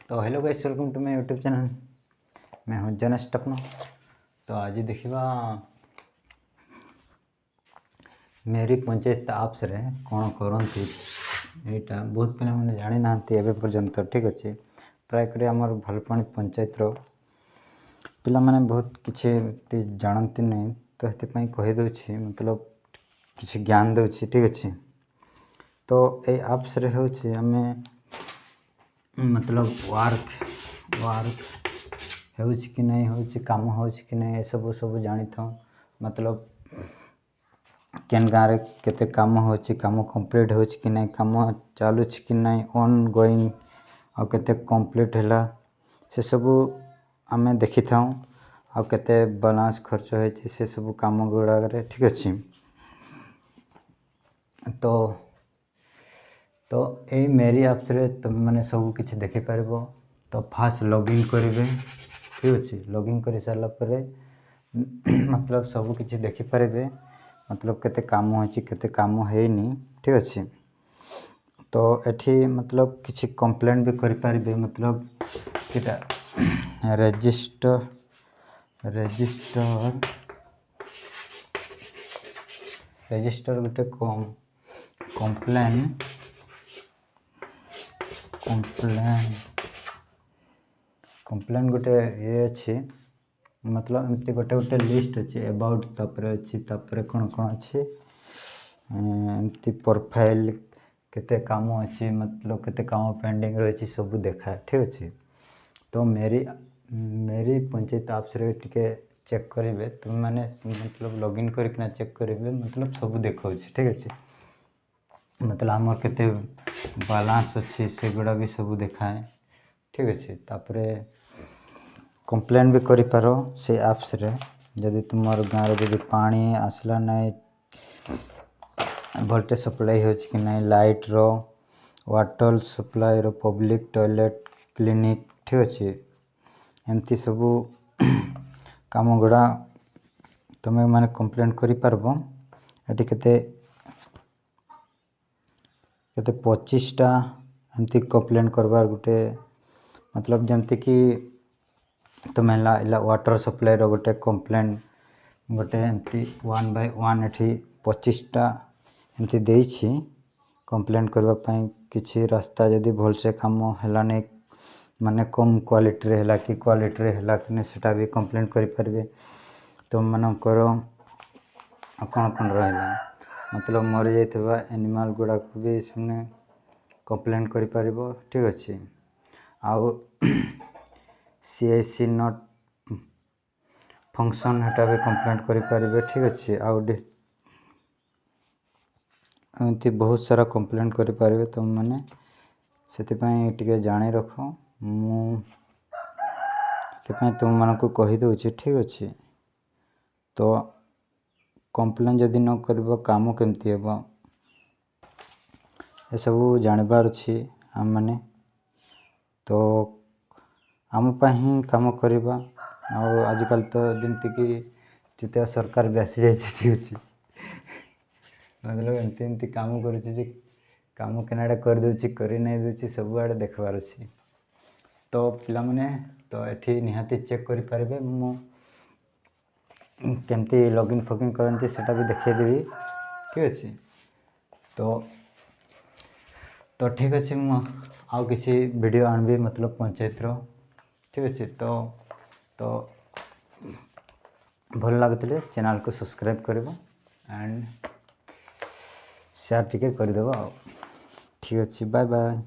तो hello guys, welcome to my YouTube channel. मैं हूं जनस टपनो। तो आज देखा मेरी पंचायत आप्स रे कौन करती यहाँ बहुत पिला मैंने जानी ना एवं पर्यंत। ठीक अच्छे प्राय कर आमर भलपाणी पंचायत पिला माने बहुत किसी जानती नहीं, तो ये कहीदे मतलब किसी ज्ञान दूसरी। ठीक अच्छे तो ये आप्स रे होचे आमे मतलब वर्क हो कि नहीं हो कम हो कि नहीं सब सब जानी था। मतलब केन गाँव रे केते काम हो कम कंप्लीट हो कि नहीं, कम चालू कि नहीं, ऑन गोइंग आ केते कंप्लीट हैला से सब आमे देखी था। आ केते बालांस खर्च हो से सब काम गुड़ा। ठीक अच्छे तो ये मेरी एप्स रे तुम मैंने सब किसी देखिपार। तो फास्ट लॉगिन करेंगे। ठीक अच्छे लॉगिन कर सारापर मतलब सब किसी देखिपारे मतलब केते काम होची केते काम हैनी। ठीक अच्छे तो एठी मतलब किसी कंप्लेंट भी करें मतलब किता रजिस्टर गोटे कंप्लेन गोटे ये अच्छे मतलब एमती गोटे गोटे लिस्ट अच्छे अबाउट अच्छी कौन कौन अच्छे एमती प्रोफाइल केते काम अच्छी मतलब केते काम पेंडिंग रही सब देखा। ठीक अच्छे तो मेरी पंचायत आप्स रे टिके चेक करेंगे तुम मैंने मतलब लॉगिन करके चेक करेंगे मतलब सब देखा। ठीक अच्छे मतलब आमर केते बालांस अच्छी से गुड़ा भी सब देखाए। ठीक अच्छे तापरे कंप्लेन भी करि पारो से एप्स रे जदि तुमर गाँव रे जदि पानी आसला नहीं, वोल्टेज सप्लाई हो कि नहीं, लाइट रो वाटर सप्लाई रो पब्लिक टॉयलेट क्लिनिक। ठीक अच्छे एमती सब काम गुड़ा तुम मैंने कंप्लेन करि पारबो। एटी केते 25टा एमती कंप्लेन करवार गोटे मतलब जमती कि तुम इला वाटर सप्लाई रो गोटे कंप्लेन गोटे एमती 1 by 1 एठी 25टा एमती देछि कंप्लेन करबा किसी रास्ता जदि भल से काम हैला नहीं माने कम क्वालिटी रे हैला कि क्वालिटी रे हैला कि सेटा भी कंप्लेन करि परबे। तुम मानकर कौन कौन रहा मतलब मरी जाइए एनिमल गुड़ा को भी इसमें कंप्लेन करि परिबो। ठीक अच्छे आउ CIC नॉट फंक्शन हेटा भी कंप्लेंट करि परिबे। ठीक अच्छे आउ एमती बहुत सारा कंप्लेंट करि परिबे तुम माने से टिके जानी रख मुझे तुम मान को कही दूची। ठीक अच्छे तो कंप्लेन जदि न कर काम केमती हे ये सब जानबार अच्छी आम मैंने तो आम ही काम करवा। आजिकल तो जमती कि जितिया सरकार भी आसी जाए। ठीक अच्छे मतलब एमती एमती काम कर काम केनाडा कर दूची कर नहीं दूची सब आड़े देखबार अच्छी। तो पिला माने तो एठी निहाती चेक करि पारिबे मु केमती लॉगिन फॉगिन करती सेटा भी देखेदेवी। ठीक अच्छे तो ठीक अच्छे आउ किसी वीडियो आनबी मतलब पंचायत रो। ठीक अच्छे तो भल लगुले चैनल को सब्सक्राइब करबो एंड शेयर टिके करदेव। ठीक अच्छे बाय बाय।